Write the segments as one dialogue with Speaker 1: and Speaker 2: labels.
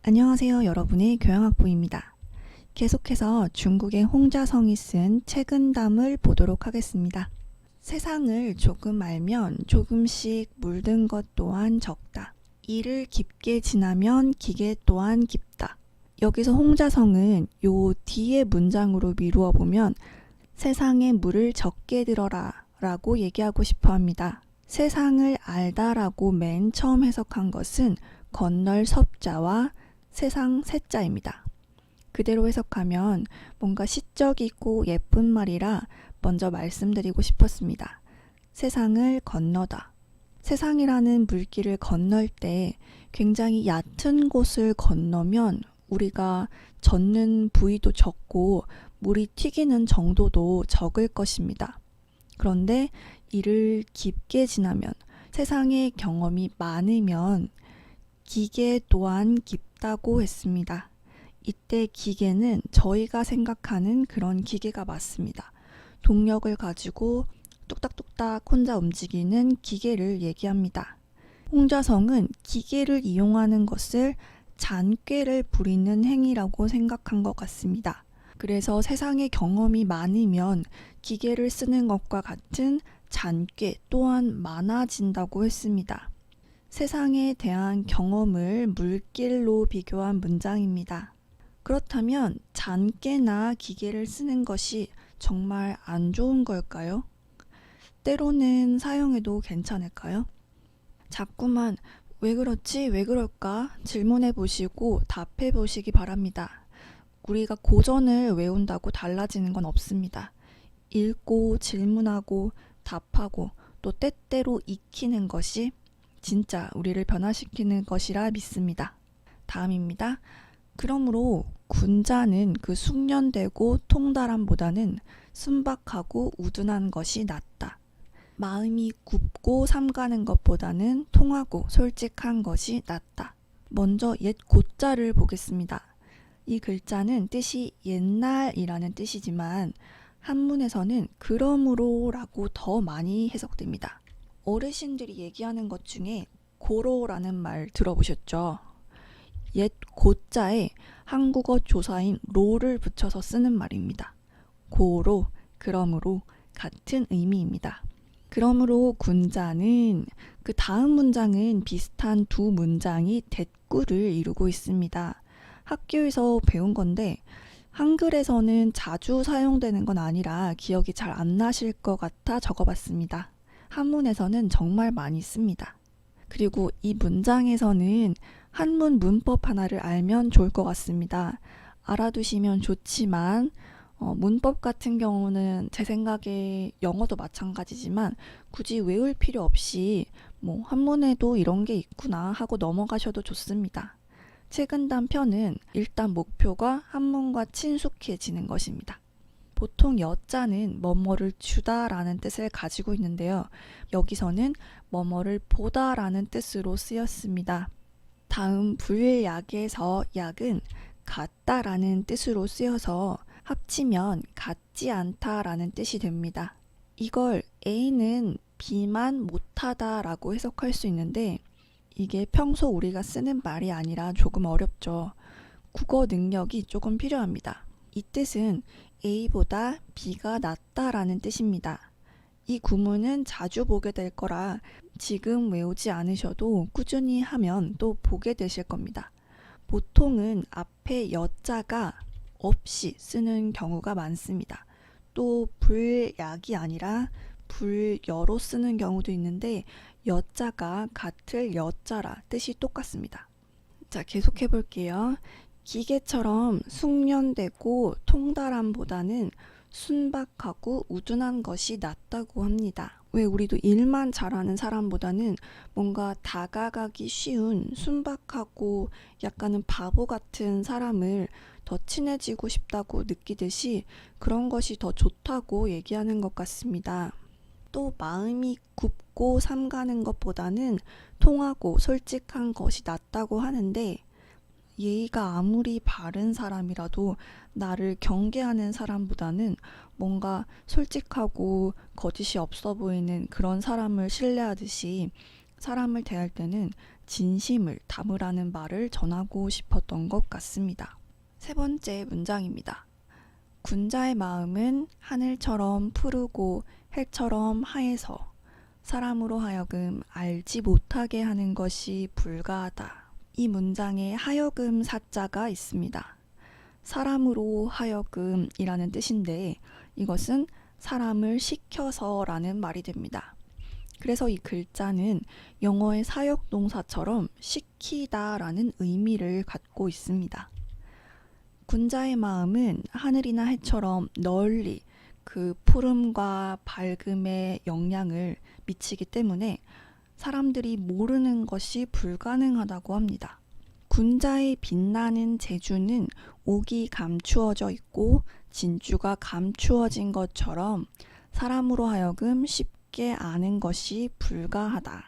Speaker 1: 안녕하세요. 여러분의 교양학부입니다. 계속해서 중국의 홍자성이 쓴 책은담을 보도록 하겠습니다. 세상을 조금 알면 조금씩 물든 것 또한 적다. 이를 깊게 지나면 기계 또한 깊다. 여기서 홍자성은 요 뒤의 문장으로 미루어 보면 세상에 물을 적게 들어라 라고 얘기하고 싶어 합니다. 세상을 알다라고 맨 처음 해석한 것은 건널 섭자와 세상 세자입니다. 그대로 해석하면 뭔가 시적이고 예쁜 말이라 먼저 말씀드리고 싶었습니다. 세상을 건너다. 세상이라는 물길을 건널 때 굉장히 얕은 곳을 건너면 우리가 젖는 부위도 적고 물이 튀기는 정도도 적을 것입니다. 그런데 이를 깊게 지나면 세상의 경험이 많으면 기계 또한 깊다고 했습니다. 이때 기계는 저희가 생각하는 그런 기계가 맞습니다. 동력을 가지고 뚝딱뚝딱 혼자 움직이는 기계를 얘기합니다. 홍자성은 기계를 이용하는 것을 잔꾀를 부리는 행위라고 생각한 것 같습니다. 그래서 세상의 경험이 많으면 기계를 쓰는 것과 같은 잔꾀 또한 많아진다고 했습니다. 세상에 대한 경험을 물길로 비교한 문장입니다. 그렇다면 잔꾀나 기계를 쓰는 것이 정말 안 좋은 걸까요? 때로는 사용해도 괜찮을까요? 자꾸만 왜 그렇지? 왜 그럴까? 질문해 보시고 답해 보시기 바랍니다. 우리가 고전을 외운다고 달라지는 건 없습니다. 읽고 질문하고 답하고 또 때때로 익히는 것이 진짜 우리를 변화시키는 것이라 믿습니다. 다음입니다. 그러므로 군자는 그 숙련되고 통달함보다는 순박하고 우둔한 것이 낫다. 마음이 굽고 삼가는 것보다는 통하고 솔직한 것이 낫다. 먼저 옛 고자를 보겠습니다. 이 글자는 뜻이 옛날이라는 뜻이지만 한문에서는 그러므로 라고 더 많이 해석됩니다. 어르신들이 얘기하는 것 중에 고로라는 말 들어보셨죠? 옛 고자에 한국어 조사인 로를 붙여서 쓰는 말입니다. 고로, 그러므로 같은 의미입니다. 그러므로 군자는 그 다음 문장은 비슷한 두 문장이 대꾸를 이루고 있습니다. 학교에서 배운 건데 한글에서는 자주 사용되는 건 아니라 기억이 잘 안 나실 것 같아 적어봤습니다. 한문에서는 정말 많이 씁니다. 그리고 이 문장에서는 한문 문법 하나를 알면 좋을 것 같습니다. 알아두시면 좋지만 문법 같은 경우는 제 생각에 영어도 마찬가지지만 굳이 외울 필요 없이 한문에도 이런 게 있구나 하고 넘어가셔도 좋습니다. 책은담 편은 일단 목표가 한문과 친숙해지는 것입니다. 보통 여자는 뭐뭐를 주다 라는 뜻을 가지고 있는데요. 여기서는 뭐뭐를 보다 라는 뜻으로 쓰였습니다. 다음 불약에서 약은 같다 라는 뜻으로 쓰여서 합치면 같지 않다 라는 뜻이 됩니다. 이걸 A는 B만 못하다 라고 해석할 수 있는데 이게 평소 우리가 쓰는 말이 아니라 조금 어렵죠. 국어 능력이 조금 필요합니다. 이 뜻은 A보다 B가 낫다라는 뜻입니다. 이 구문은 자주 보게 될 거라 지금 외우지 않으셔도 꾸준히 하면 또 보게 되실 겁니다. 보통은 앞에 여자가 없이 쓰는 경우가 많습니다. 또 불약이 아니라 불여로 쓰는 경우도 있는데 여자가 같을 여자라 뜻이 똑같습니다. 자, 계속해 볼게요. 기계처럼 숙련되고 통달함보다는 순박하고 우둔한 것이 낫다고 합니다. 왜 우리도 일만 잘하는 사람보다는 뭔가 다가가기 쉬운 순박하고 약간은 바보 같은 사람을 더 친해지고 싶다고 느끼듯이 그런 것이 더 좋다고 얘기하는 것 같습니다. 또 마음이 굽고 삼가는 것보다는 통하고 솔직한 것이 낫다고 하는데 예의가 아무리 바른 사람이라도 나를 경계하는 사람보다는 뭔가 솔직하고 거짓이 없어 보이는 그런 사람을 신뢰하듯이 사람을 대할 때는 진심을 담으라는 말을 전하고 싶었던 것 같습니다. 세 번째 문장입니다. 군자의 마음은 하늘처럼 푸르고 해처럼 하얘서 사람으로 하여금 알지 못하게 하는 것이 불가하다. 이 문장에 하여금 사자가 있습니다. 사람으로 하여금이라는 뜻인데 이것은 사람을 시켜서 라는 말이 됩니다. 그래서 이 글자는 영어의 사역 동사처럼 시키다 라는 의미를 갖고 있습니다. 군자의 마음은 하늘이나 해처럼 널리 그 푸름과 밝음의 영향을 미치기 때문에 사람들이 모르는 것이 불가능하다고 합니다. 군자의 빛나는 재주는 옥이 감추어져 있고 진주가 감추어진 것처럼 사람으로 하여금 쉽게 아는 것이 불가하다.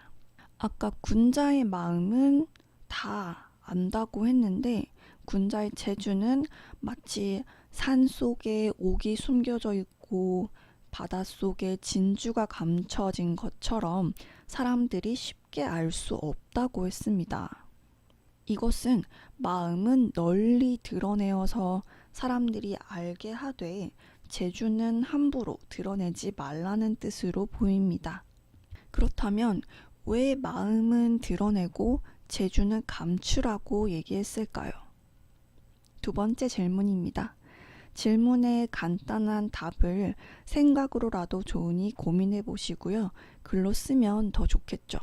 Speaker 1: 아까 군자의 마음은 다 안다고 했는데 군자의 재주는 마치 산 속에 옥이 숨겨져 있고 바닷속에 진주가 감춰진 것처럼 사람들이 쉽게 알 수 없다고 했습니다. 이것은 마음은 널리 드러내어서 사람들이 알게 하되 재주는 함부로 드러내지 말라는 뜻으로 보입니다. 그렇다면 왜 마음은 드러내고 재주는 감추라고 얘기했을까요? 두 번째 질문입니다. 질문에 간단한 답을 생각으로라도 좋으니 고민해 보시고요. 글로 쓰면 더 좋겠죠.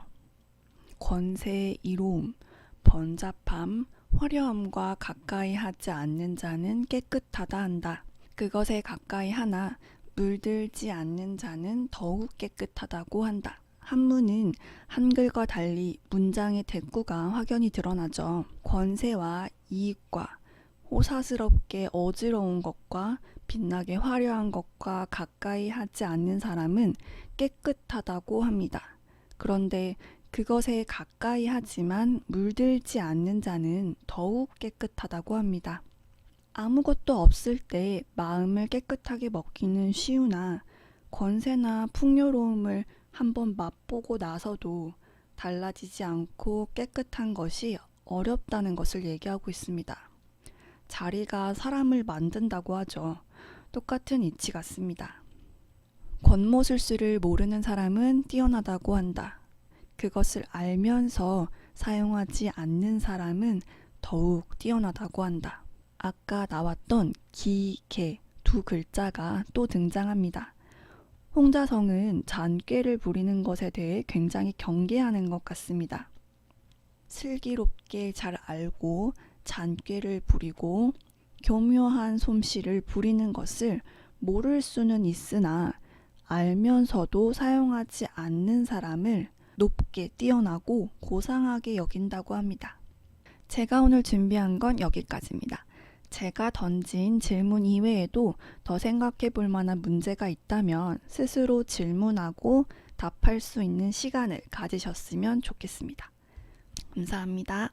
Speaker 1: 권세, 이로움, 번잡함, 화려함과 가까이 하지 않는 자는 깨끗하다 한다. 그것에 가까이 하나 물들지 않는 자는 더욱 깨끗하다고 한다. 한문은 한글과 달리 문장의 대꾸가 확연히 드러나죠. 권세와 이익과 호사스럽게 어지러운 것과 빛나게 화려한 것과 가까이 하지 않는 사람은 깨끗하다고 합니다. 그런데 그것에 가까이 하지만 물들지 않는 자는 더욱 깨끗하다고 합니다. 아무것도 없을 때 마음을 깨끗하게 먹기는 쉬우나 권세나 풍요로움을 한번 맛보고 나서도 달라지지 않고 깨끗한 것이 어렵다는 것을 얘기하고 있습니다. 자리가 사람을 만든다고 하죠. 똑같은 이치 같습니다. 권모술수를 모르는 사람은 뛰어나다고 한다. 그것을 알면서 사용하지 않는 사람은 더욱 뛰어나다고 한다. 아까 나왔던 기, 개 두 글자가 또 등장합니다. 홍자성은 잔꾀를 부리는 것에 대해 굉장히 경계하는 것 같습니다. 슬기롭게 잘 알고 잔꾀를 부리고 교묘한 솜씨를 부리는 것을 모를 수는 있으나 알면서도 사용하지 않는 사람을 높게 뛰어나고 고상하게 여긴다고 합니다. 제가 오늘 준비한 건 여기까지입니다. 제가 던진 질문 이외에도 더 생각해 볼 만한 문제가 있다면 스스로 질문하고 답할 수 있는 시간을 가지셨으면 좋겠습니다. 감사합니다.